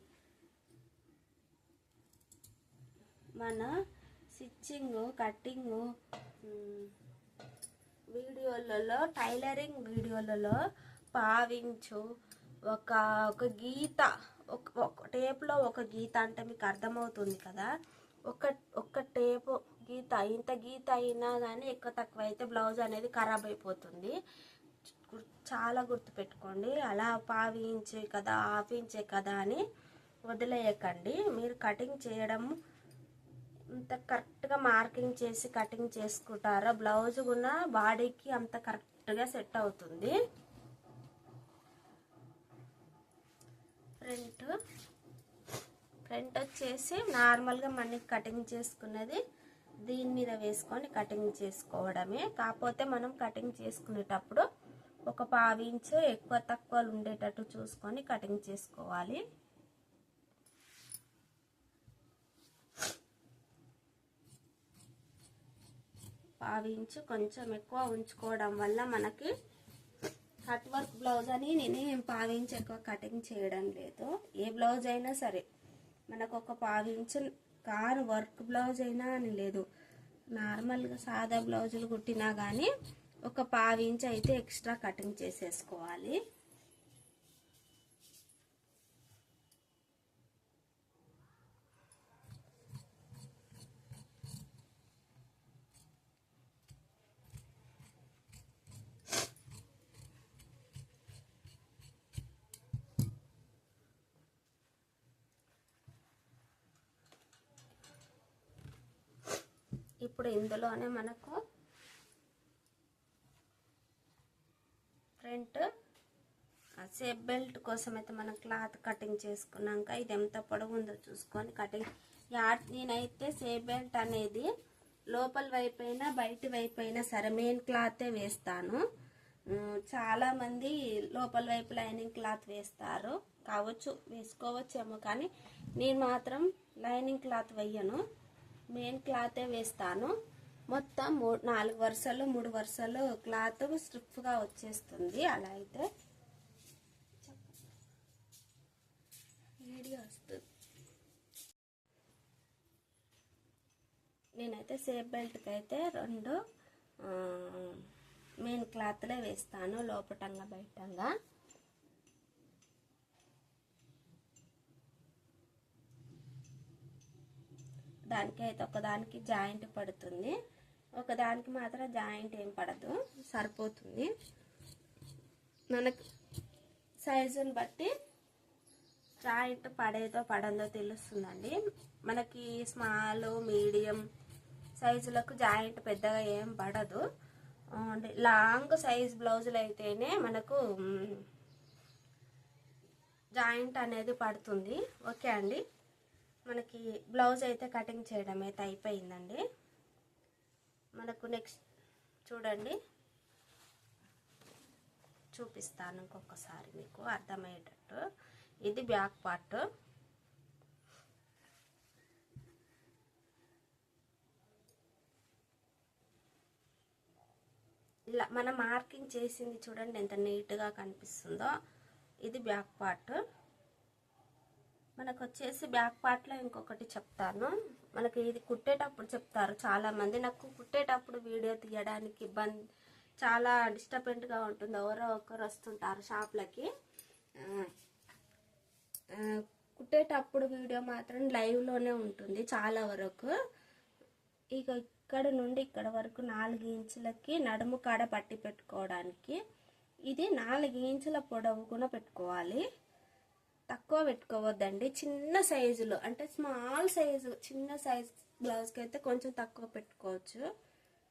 మన స్టిచ్చింగ్ కటింగ్ వీడియోలలో, టైలరింగ్ వీడియోలలో 1/2 ఇంచు ఒక ఒక గీత ఒక టేప్లో ఒక గీత అంటే మీకు అర్థమవుతుంది కదా. ఒక టేపు గీత, ఇంత గీత అయినా కానీ ఎక్కువ తక్కువ అయితే బ్లౌజ్ అనేది ఖరాబ్ అయిపోతుంది. చాలా గుర్తుపెట్టుకోండి. అలా పావించే కదా, హాఫ్ కదా అని వదిలేయకండి. మీరు కటింగ్ చేయడం అంత కరెక్ట్గా మార్కింగ్ చేసి కటింగ్ చేసుకుంటారో బ్లౌజ్ కూడా బాడీకి అంత కరెక్ట్గా సెట్ అవుతుంది. ఫ్రంట్ వచ్చేసి నార్మల్గా మనకి కటింగ్ చేసుకున్నది దీని మీద వేసుకొని కటింగ్ చేసుకోవడమే. కాకపోతే మనం కటింగ్ చేసుకునేటప్పుడు ఒక 1/2 ఇంచు ఎక్కువ తక్కువలు ఉండేటట్టు చూసుకొని కటింగ్ చేసుకోవాలి. పావు ఇంచు కొంచెం ఎక్కువ ఉంచుకోవడం వల్ల మనకి కట్ వర్క్ బ్లౌజ్ అని నేనేం 1/2 ఇంచు ఎక్కువ కటింగ్ చేయడం లేదు. ఏ బ్లౌజ్ అయినా సరే మనకు ఒక 1/2 ఇంచు కారు వర్క్ బ్లౌజ్ అయినా అని లేదు, నార్మల్గా సాదా బ్లౌజులు కుట్టినా కానీ ఒక 1/2 ఇంచు అయితే ఎక్స్ట్రా కటింగ్ చేసేసుకోవాలి. ఇప్పుడు ఇందులోనే మనకు ఫ్రంట్ సేప్ బెల్ట్ కోసం అయితే మనం క్లాత్ కటింగ్ చేసుకున్నాక ఇది ఎంత పొడవు ఉందో చూసుకొని కటింగ్ నేనైతే సేప్ బెల్ట్ అనేది లోపల వైపు అయినా బయటి వైపు అయినా సరే మెయిన్ క్లాతే వేస్తాను. చాలామంది లోపల వైపు లైనింగ్ క్లాత్ వేస్తారు, వేసుకోవచ్చేమో, కానీ నేను మాత్రం లైనింగ్ క్లాత్ వేయను, మెయిన్ క్లాతే వేస్తాను. మొత్తం 4 వరుసలు 3 వరుసలు క్లాత్ స్ట్రిప్గా వచ్చేస్తుంది. అలా అయితే వీడియో వస్తుంది. నేనైతే సేప్ బెల్ట్కి అయితే 2 మెయిన్ క్లాత్లే వేస్తాను, లోపటంగా బయటంగా. దానికి అయితే ఒకదానికి జాయింట్ పడుతుంది, ఒకదానికి మాత్రం జాయింట్ ఏం పడదు, సరిపోతుంది. మనకు సైజుని బట్టి జాయింట్ పడేదో పడందో తెలుస్తుందండి. మనకి స్మాల్ మీడియం సైజులకు జాయింట్ పెద్దగా ఏం పడదు. లాంగ్ సైజ్ బ్లౌజులు అయితేనే మనకు జాయింట్ అనేది పడుతుంది. ఓకే అండి, మనకి బ్లౌజ్ అయితే కటింగ్ చేయడం అయితే అయిపోయిందండి. మనకు నెక్స్ట్ చూడండి, చూపిస్తాను ఇంకొకసారి మీకు అర్థమయ్యేటట్టు. ఇది బ్యాక్ పార్ట్. ఇలా మనం మార్కింగ్ చేసింది చూడండి ఎంత నీట్గా కనిపిస్తుందో. ఇది బ్యాక్ పార్ట్. మనకు వచ్చేసి బ్యాక్ పార్ట్లో ఇంకొకటి చెప్తాను. మనకి ఇది కుట్టేటప్పుడు చెప్తారు చాలామంది, నాకు కుట్టేటప్పుడు వీడియో తీయడానికి చాలా డిస్టర్బెంట్గా ఉంటుంది. ఎవరో ఒకరు వస్తుంటారు షాప్లకి, కుట్టేటప్పుడు వీడియో మాత్రం లైవ్లోనే ఉంటుంది చాలా వరకు. ఇక ఇక్కడ నుండి ఇక్కడ వరకు 4 ఇంచులకి నడుము కాడ పట్టి పెట్టుకోవడానికి. ఇది 4 ఇంచుల పొడవు కూడా పెట్టుకోవాలి, తక్కువ పెట్టుకోవద్దండి. చిన్న సైజులో అంటే స్మాల్ సైజు చిన్న సైజ్ బ్లౌజ్కి అయితే కొంచెం తక్కువ పెట్టుకోవచ్చు.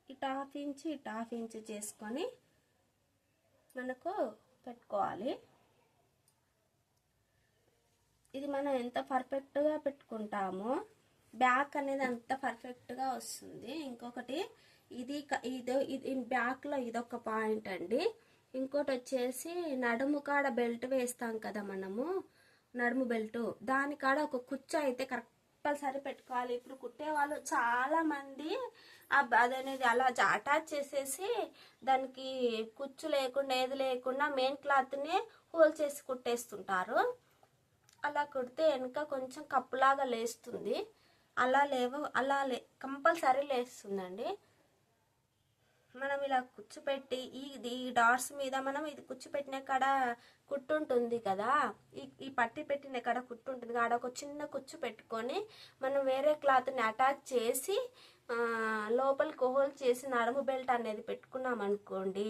ఇటు 1/2 ఇంచు ఇటు 1/2 ఇంచు చేసుకొని మనకు పెట్టుకోవాలి. ఇది మనం ఎంత పర్ఫెక్ట్గా పెట్టుకుంటామో బ్యాక్ అనేది అంత పర్ఫెక్ట్గా వస్తుంది. ఇంకొకటి ఇది బ్యాక్లో ఇదొక పాయింట్ అండి. ఇంకోటి వచ్చేసి నడుము కాడ బెల్ట్ వేస్తాం కదా మనము, నడుము బెల్ట్, దాని కాడ ఒక కుచ్చు అయితే కంపల్సరీ పెట్టుకోవాలి. ఇప్పుడు కుట్టే వాళ్ళు చాలా మంది అదనేది అలా అటాచ్ చేసేసి దానికి కుచ్చు లేకుండా ఏది లేకుండా మెయిన్ క్లాత్ని హోల్ చేసి కుట్టేస్తుంటారు. అలా కుడితే వెనుక కొంచెం కప్పులాగా లేస్తుంది. అలా కంపల్సరీ లేస్తుందండి. మనం ఇలా కుచ్చుపెట్టి ఈ డాట్స్ మీద మనం ఇది కుచ్చుపెట్టిన కాడ కుట్టు ఉంటుంది కదా, ఈ పట్టి పెట్టిన కాడ కుట్టు ఉంటుంది కాడ ఒక చిన్న కుచ్చు పెట్టుకొని మనం వేరే క్లాత్ని అటాచ్ చేసి లోపలికి హోల్ చేసి నడుము బెల్ట్ అనేది పెట్టుకున్నాం అనుకోండి,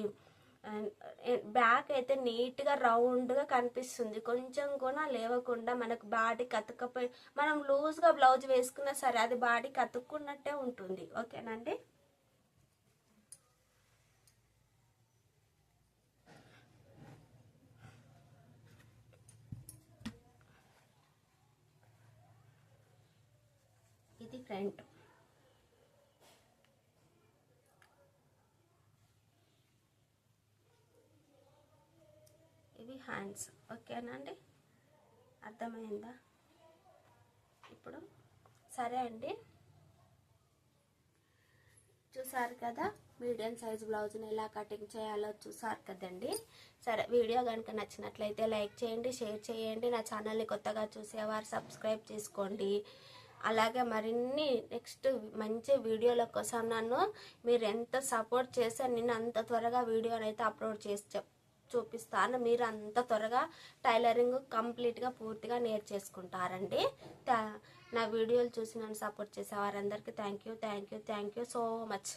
బ్యాక్ అయితే నీట్గా రౌండ్గా కనిపిస్తుంది. కొంచెం కూడా లేవకుండా మనకు బాడీకి అతుక్కపోయి మనం లూజ్గా బ్లౌజ్ వేసుకున్నా సరే అది బాడీకి అతుక్కున్నట్టే ఉంటుంది. ఓకేనండి. ఇది ఫ్రంట్. ఇవి హ్యాండ్స్. ఓకేనండి, అర్థమైందా? ఇప్పుడు సరే అండి, చూసారు కదా మీడియం సైజ్ బ్లౌజ్ని ఎలా కటింగ్ చేయాలో చూసారు కదండి. సరే, వీడియో కనుక నచ్చినట్లయితే లైక్ చేయండి, షేర్ చేయండి. నా ఛానల్ని కొత్తగా చూసేవారు సబ్స్క్రైబ్ చేసుకోండి. అలాగే మరిన్ని నెక్స్ట్ మంచి వీడియోల కోసం నన్ను మీరు ఎంత సపోర్ట్ చేస్తే నేను అంత త్వరగా వీడియోని అయితే అప్లోడ్ చేసి చూపిస్తాను. మీరు అంత త్వరగా టైలరింగ్ కంప్లీట్గా పూర్తిగా నేర్చేసుకుంటారండి. నా వీడియోలు చూసి నన్ను సపోర్ట్ చేసే వారందరికీ థ్యాంక్ యూ సో మచ్.